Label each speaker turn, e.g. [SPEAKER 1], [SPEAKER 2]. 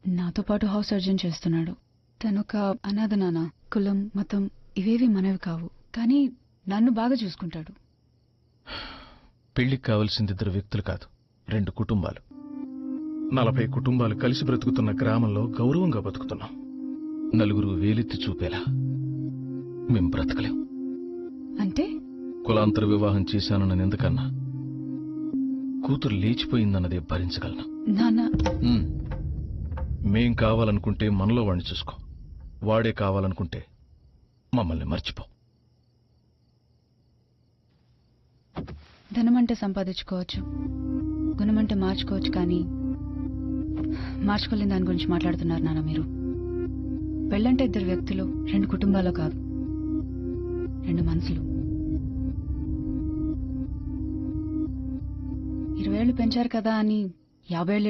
[SPEAKER 1] నాతో పాటు house surgeon చేస్తున్నాడు. తనొక అనాథ నాన్న. కులం మతం ఇవేవి మనవి కావు, కానీ నన్ను బాగా చూసుకుంటాడు.
[SPEAKER 2] పెళ్లికి కావలసింది 2 వ్యక్తులు కాదు, 2 కుటుంబాలు. 40 కుటుంబాలు కలిసి బ్రతుకుతున్న గ్రామంలో గౌరవంగా బతుకుతున్నాం. 4 వేలెత్తి చూపేలా మేం బ్రతకలేం.
[SPEAKER 1] అంటే
[SPEAKER 2] కులాంతర వివాహం చేశానన్న నిందకన్నా కూతురు లేచిపోయిందన్నదే భరించగలను.
[SPEAKER 1] నాన్న,
[SPEAKER 2] మేం కావాలనుకుంటే మనలో వాడిని చూసుకో, వాడే కావాలనుకుంటే మమ్మల్ని మర్చిపో.
[SPEAKER 1] ధనమంటే సంపాదించుకోవచ్చు, గుణమంటే మార్చుకోవచ్చు, కానీ మార్చుకోలేని దాని గురించి మాట్లాడుతున్నారు నాన్న మీరు. పెళ్ళంటే 2 వ్యక్తులు, 2 కుటుంబాలు కాదు, 2 మనసులు. 20 ఏళ్ళు పెంచారు కదా అని 50 ఏళ్ళు